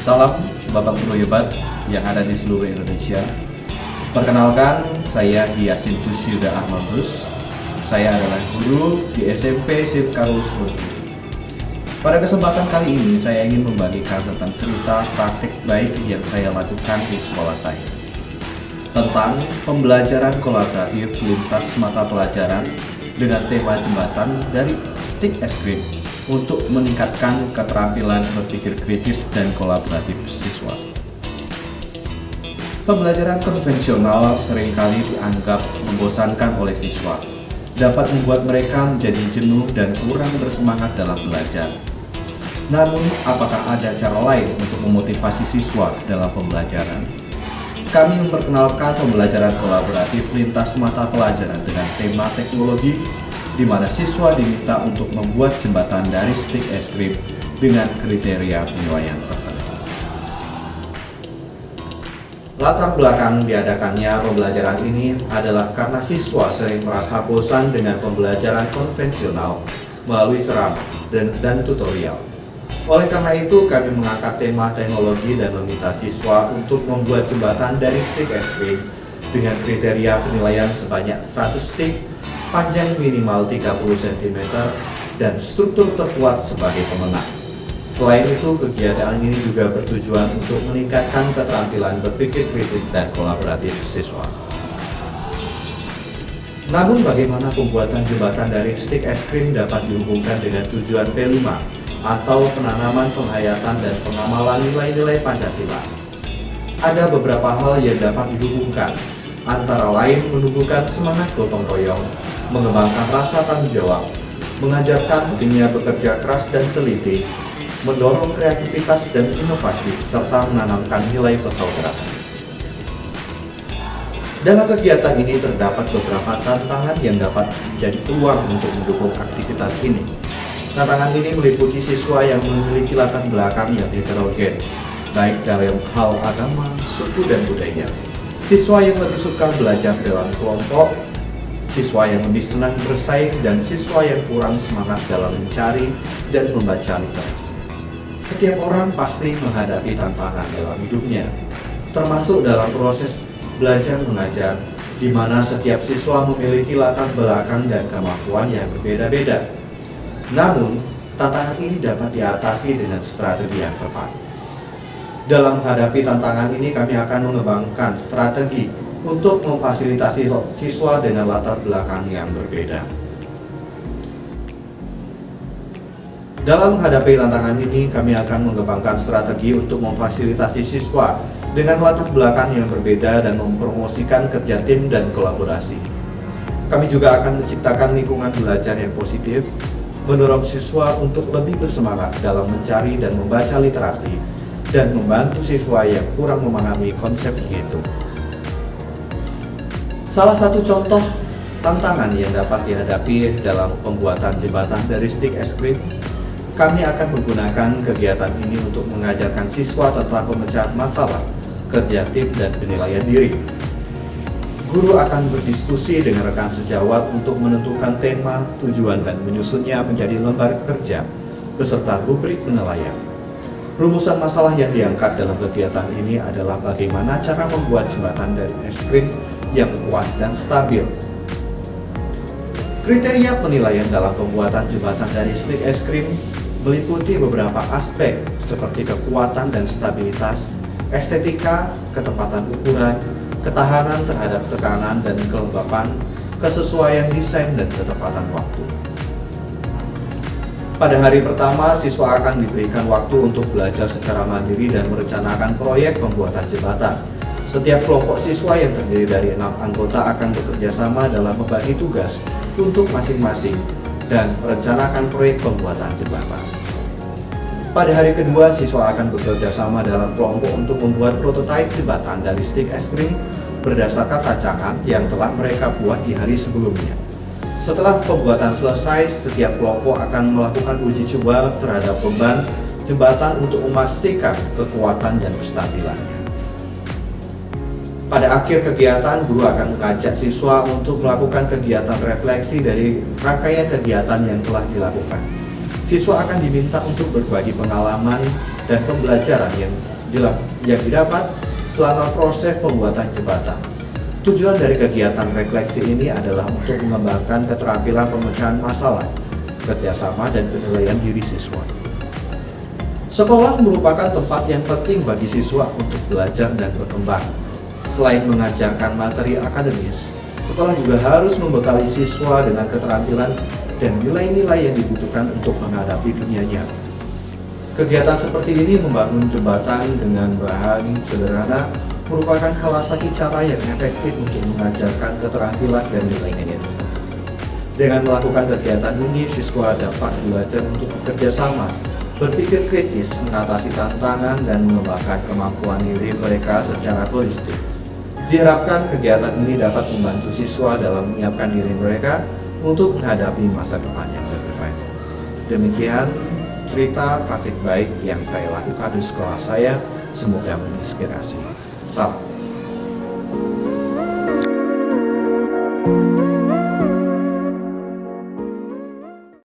Salam Bapak Guru hebat yang ada di seluruh Indonesia. Perkenalkan, saya Yasintus Yuda Ahmadus. Saya adalah guru di SMP SIP Karus Surabaya. Pada kesempatan kali ini, saya ingin membagikan tentang cerita praktik baik yang saya lakukan di sekolah saya. Tentang pembelajaran kolaboratif lintas mata pelajaran dengan tema jembatan dari Stick es Krim untuk meningkatkan keterampilan berpikir kritis dan kolaboratif siswa. Pembelajaran konvensional seringkali dianggap membosankan oleh siswa, dapat membuat mereka menjadi jenuh dan kurang bersemangat dalam belajar. Namun, apakah ada cara lain untuk memotivasi siswa dalam pembelajaran? Kami memperkenalkan pembelajaran kolaboratif lintas mata pelajaran dengan tema teknologi, di mana siswa diminta untuk membuat jembatan dari stick es krim dengan kriteria penilaian tertentu. Latar belakang diadakannya pembelajaran ini adalah karena siswa sering merasa bosan dengan pembelajaran konvensional melalui ceramah dan tutorial. Oleh karena itu, kami mengangkat tema teknologi dan meminta siswa untuk membuat jembatan dari stick es krim dengan kriteria penilaian sebanyak 100 stick, panjang minimal 30 cm, dan struktur terkuat sebagai pemenang. Selain itu, kegiatan ini juga bertujuan untuk meningkatkan keterampilan berpikir kritis dan kolaboratif siswa. Namun, bagaimana pembuatan jembatan dari stick es krim dapat dihubungkan dengan tujuan P5 atau penanaman penghayatan dan pengamalan nilai-nilai Pancasila? Ada beberapa hal yang dapat dihubungkan, antara lain menumbuhkan semangat gotong royong, mengembangkan rasa tanggung jawab, mengajarkan pentingnya bekerja keras dan teliti, mendorong kreativitas dan inovasi, serta menanamkan nilai persaudaraan. Dalam kegiatan ini terdapat beberapa tantangan yang dapat menjadi peluang untuk mendukung aktivitas ini. Tantangan ini meliputi siswa yang memiliki latar belakang yang heterogen, baik dalam hal agama, suku, dan budaya. Siswa yang lebih suka belajar dalam kelompok, siswa yang lebih senang bersaing, dan siswa yang kurang semangat dalam mencari dan membaca literasi. Setiap orang pasti menghadapi tantangan dalam hidupnya, termasuk dalam proses belajar mengajar, di mana setiap siswa memiliki latar belakang dan kemampuan yang berbeda-beda. Namun, tantangan ini dapat diatasi dengan strategi yang tepat. Dalam menghadapi tantangan ini, kami akan mengembangkan strategi untuk memfasilitasi siswa dengan latar belakang yang berbeda. Dalam menghadapi tantangan ini, kami akan mengembangkan strategi untuk memfasilitasi siswa dengan latar belakang yang berbeda dan mempromosikan kerja tim dan kolaborasi. Kami juga akan menciptakan lingkungan belajar yang positif, mendorong siswa untuk lebih bersemangat dalam mencari dan membaca literasi, dan membantu siswa yang kurang memahami konsep menghitung. Salah satu contoh tantangan yang dapat dihadapi dalam pembuatan jembatan dari stick es krim, kami akan menggunakan kegiatan ini untuk mengajarkan siswa tentang pemecahan masalah, kerja tim, dan penilaian diri. Guru akan berdiskusi dengan rekan sejawat untuk menentukan tema, tujuan, dan menyusunnya menjadi lembar kerja beserta rubrik penilaian. Rumusan masalah yang diangkat dalam kegiatan ini adalah bagaimana cara membuat jembatan dari es krim yang kuat dan stabil. Kriteria penilaian dalam pembuatan jembatan dari stick es krim meliputi beberapa aspek seperti kekuatan dan stabilitas, estetika, ketepatan ukuran, ketahanan terhadap tekanan dan kelembapan, kesesuaian desain, dan ketepatan waktu. Pada hari pertama, siswa akan diberikan waktu untuk belajar secara mandiri dan merencanakan proyek pembuatan jembatan. Setiap kelompok siswa yang terdiri dari 6 anggota akan bekerja sama dalam membagi tugas untuk masing-masing dan merencanakan proyek pembuatan jembatan. Pada hari kedua, siswa akan bekerja sama dalam kelompok untuk membuat prototipe jembatan dari stick es krim berdasarkan rancangan yang telah mereka buat di hari sebelumnya. Setelah pembuatan selesai, setiap kelompok akan melakukan uji coba terhadap beban jembatan untuk memastikan kekuatan dan kestabilannya. Pada akhir kegiatan, guru akan mengajak siswa untuk melakukan kegiatan refleksi dari rangkaian kegiatan yang telah dilakukan. Siswa akan diminta untuk berbagi pengalaman dan pembelajaran yang didapat selama proses pembuatan jembatan. Tujuan dari kegiatan refleksi ini adalah untuk mengembangkan keterampilan pemecahan masalah, kerjasama, dan penilaian diri siswa. Sekolah merupakan tempat yang penting bagi siswa untuk belajar dan berkembang. Selain mengajarkan materi akademis, sekolah juga harus membekali siswa dengan keterampilan dan nilai-nilai yang dibutuhkan untuk menghadapi dunia nyata. Kegiatan seperti ini membangun jembatan dengan bahan sederhana merupakan salah satu cara yang efektif untuk mengajarkan keterampilan dan nilai-nilai tersebut. Dengan melakukan kegiatan ini, siswa dapat belajar untuk bekerja sama, berpikir kritis, mengatasi tantangan, dan mengembangkan kemampuan diri mereka secara holistik. Diharapkan kegiatan ini dapat membantu siswa dalam menyiapkan diri mereka untuk menghadapi masa depan yang lebih baik. Demikian cerita praktik baik yang saya lakukan di sekolah saya, semoga menginspirasi. Salam.